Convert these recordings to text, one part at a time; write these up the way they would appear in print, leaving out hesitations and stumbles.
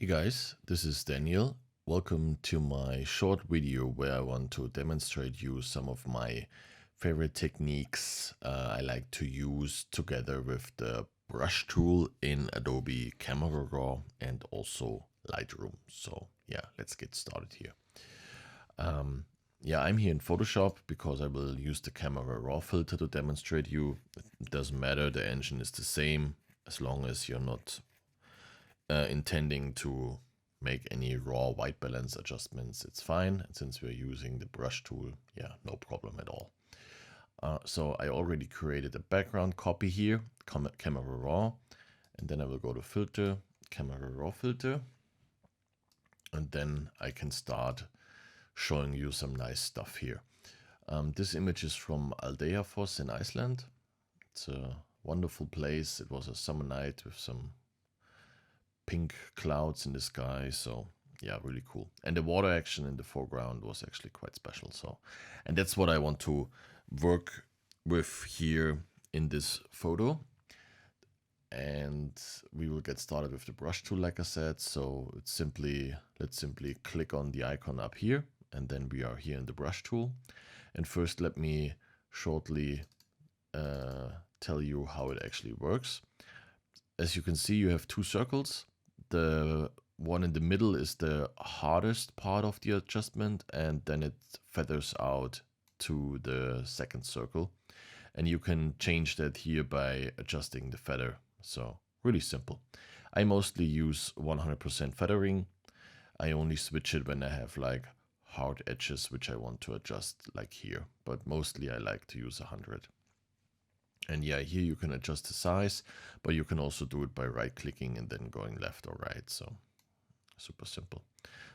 Hey guys, this is Daniel. Welcome to my short video where I want to demonstrate you some of my favorite techniques I like to use together with the brush tool in Adobe Camera Raw and also Lightroom. So yeah, let's get started here. Yeah, I'm here in Photoshop because I will use the Camera Raw filter to demonstrate you. It doesn't matter, the engine is the same as long as you're not intending to make any raw white balance adjustments, it's fine. And since we're using the brush tool, yeah, no problem at all. So I already created a background copy here, Camera Raw, and then I will go to Filter, Camera Raw Filter, and then I can start showing you some nice stuff here. This image is from Aldeafoss in Iceland. It's a wonderful place. It was a summer night with some pink clouds in the sky, so yeah, really cool. And the water action in the foreground was actually quite special. So, and that's what I want to work with here in this photo. And we will get started with the brush tool, like I said. So it's let's simply click on the icon up here, and then we are here in the brush tool. And first, let me shortly tell you how it actually works. As you can see, you have two circles. The one in the middle is the hardest part of the adjustment, and then it feathers out to the second circle. And you can change that here by adjusting the feather. So really simple. I mostly use 100% feathering. I only switch it when I have like hard edges which I want to adjust, like here, but mostly I like to use 100. And yeah, here you can adjust the size, but you can also do it by right clicking and then going left or right. So super simple.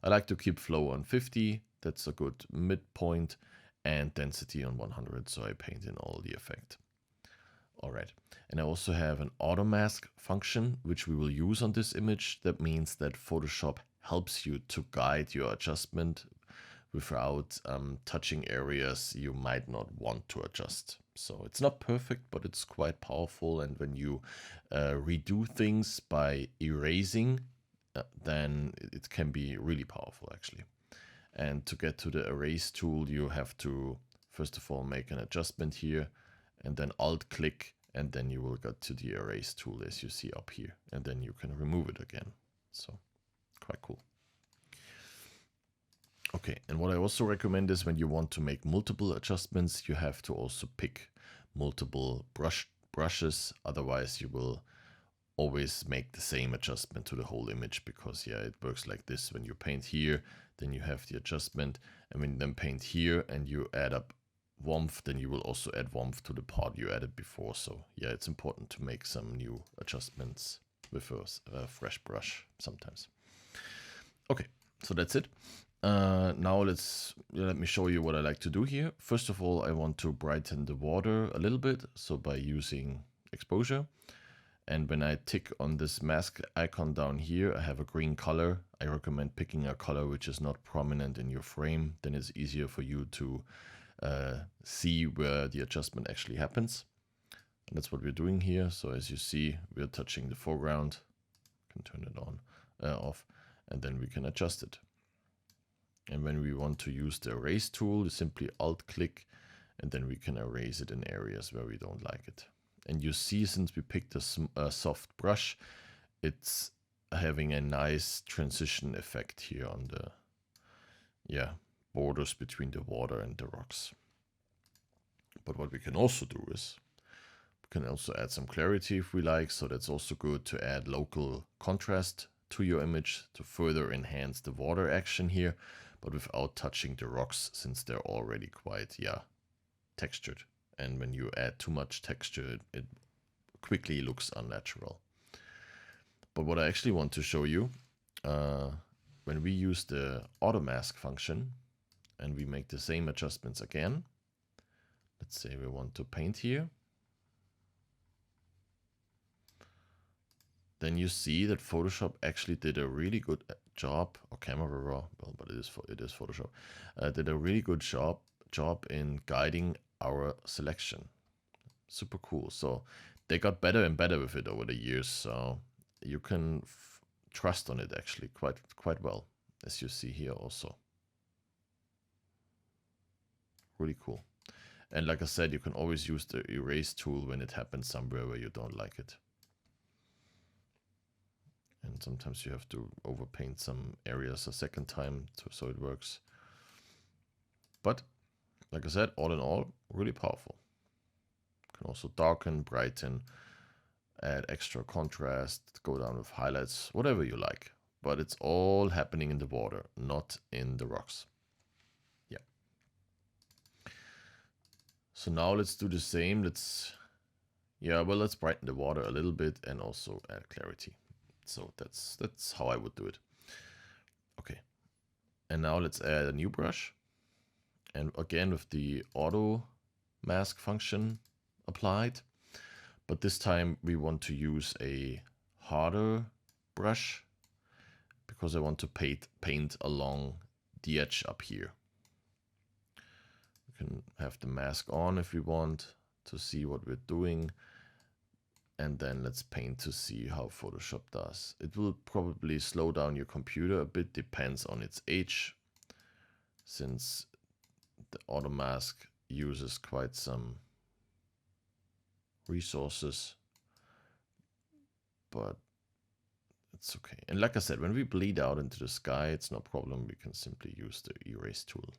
I like to keep flow on 50. That's a good midpoint, and density on 100. So I paint in all the effect. All right. And I also have an auto mask function, which we will use on this image. That means that Photoshop helps you to guide your adjustment without touching areas you might not want to adjust. So it's not perfect, but it's quite powerful. And when you redo things by erasing, then it can be really powerful actually. And to get to the erase tool, you have to first of all make an adjustment here and then alt click, and then you will get to the erase tool as you see up here, and then you can remove it again. So quite cool. Okay, and what I also recommend is when you want to make multiple adjustments, you have to also pick multiple brushes. Otherwise, you will always make the same adjustment to the whole image, because yeah, it works like this. When you paint here, then you have the adjustment, and when you then paint here and you add up warmth, then you will also add warmth to the part you added before. So yeah, it's important to make some new adjustments with a fresh brush sometimes. Okay, so that's it. Now let me show you what I like to do here. First of all, I want to brighten the water a little bit, so by using exposure. And when I tick on this mask icon down here, I have a green color. I recommend picking a color which is not prominent in your frame. Then it's easier for you to see where the adjustment actually happens. And that's what we're doing here. So as you see, we're touching the foreground. You can turn it on, off, and then we can adjust it. And when we want to use the erase tool, you simply alt click, and then we can erase it in areas where we don't like it. And you see, since we picked a soft brush, it's having a nice transition effect here on the borders between the water and the rocks. But what we can also do is we can also add some clarity if we like. So that's also good to add local contrast to your image to further enhance the water action here, but without touching the rocks, since they're already quite textured. And when you add too much texture, it quickly looks unnatural. But what I actually want to show you, when we use the auto mask function and we make the same adjustments again, let's say we want to paint here, then you see that Photoshop actually did a really good job, or Camera Raw, well, but it is Photoshop, did a really good job in guiding our selection. Super cool. So they got better and better with it over the years. So you can trust on it actually quite well, as you see here also. Really cool. And like I said, you can always use the erase tool when it happens somewhere where you don't like it. And sometimes you have to overpaint some areas a second time so it works. But like I said, all in all, really powerful. You can also darken, brighten, add extra contrast, go down with highlights, whatever you like. But it's all happening in the water, not in the rocks. Yeah. So now let's do the same. Let's brighten the water a little bit and also add clarity. So that's how I would do it. Okay. And now let's add a new brush. And again with the auto mask function applied. But this time we want to use a harder brush because I want to paint along the edge up here. We can have the mask on if we want to see what we're doing. And then let's paint to see how Photoshop does. It will probably slow down your computer a bit, depends on its age, since the auto mask uses quite some resources, but it's okay. And like I said, when we bleed out into the sky, it's no problem. We can simply use the erase tool.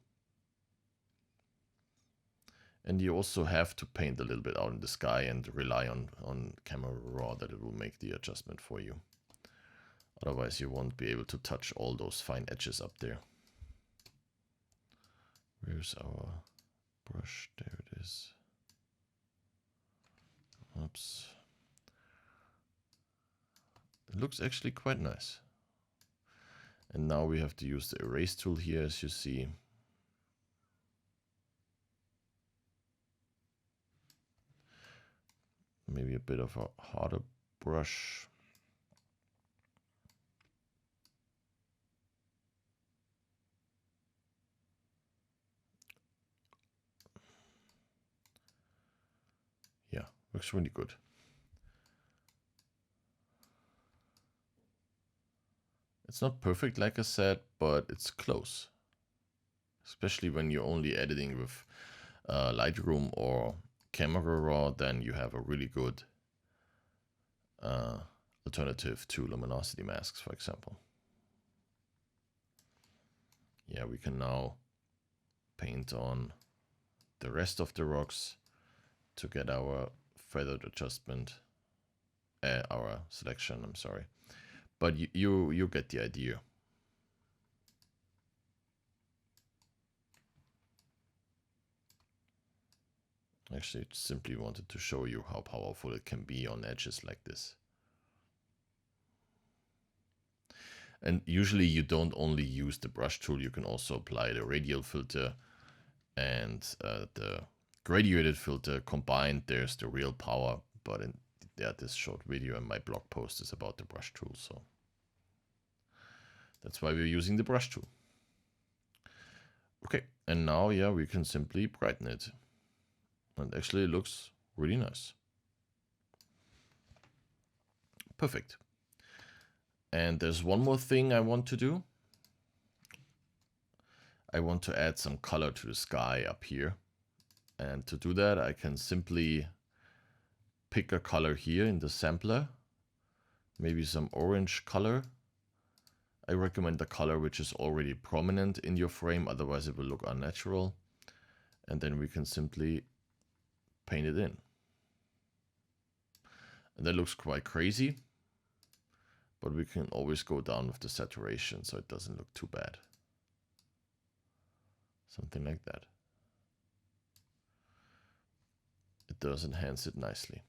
And you also have to paint a little bit out in the sky and rely on Camera Raw that it will make the adjustment for you. Otherwise you won't be able to touch all those fine edges up there. Where's our brush? There it is. Oops. It looks actually quite nice. And now we have to use the erase tool here, as you see. Maybe a bit of a harder brush. Yeah, looks really good. It's not perfect, like I said, but it's close. Especially when you're only editing with Lightroom or Camera Raw, then you have a really good alternative to luminosity masks, for example. Yeah, we can now paint on the rest of the rocks to get our feathered adjustment, our selection, I'm sorry. But you get the idea. Actually, simply wanted to show you how powerful it can be on edges like this. And usually you don't only use the brush tool, you can also apply the radial filter and the graduated filter. Combined, there's the real power, but in this short video and my blog post is about the brush tool, so that's why we're using the brush tool. Okay, and now, yeah, we can simply brighten it. And actually it looks really nice. Perfect. And there's one more thing I want to do. I want to add some color to the sky up here. And to do that, I can simply pick a color here in the sampler, maybe some orange color. I recommend a color which is already prominent in your frame, otherwise it will look unnatural. And then we can simply paint it in. And that looks quite crazy, but we can always go down with the saturation so it doesn't look too bad. Something like that. It does enhance it nicely.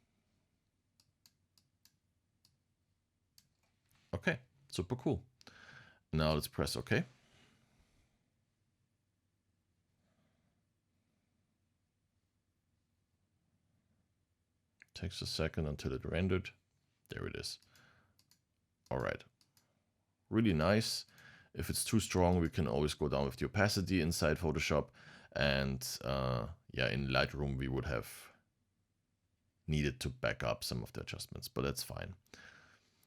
Okay, super cool. Now let's press OK. Takes a second until it rendered. There it is. All right. Really nice. If it's too strong, we can always go down with the opacity inside Photoshop. And yeah, in Lightroom, we would have needed to back up some of the adjustments, but that's fine.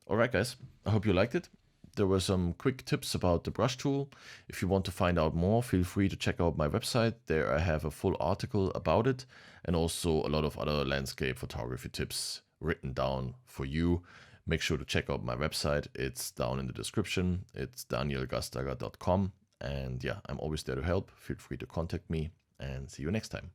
All right, guys, I hope you liked it. there were some quick tips about the brush tool. If you want to find out more, feel free to check out my website. There I have a full article about it, and also a lot of other landscape photography tips written down for you. Make sure to check out my website. It's down in the description. It's danielgastager.com. And yeah, I'm always there to help. Feel free to contact me, and see you next time.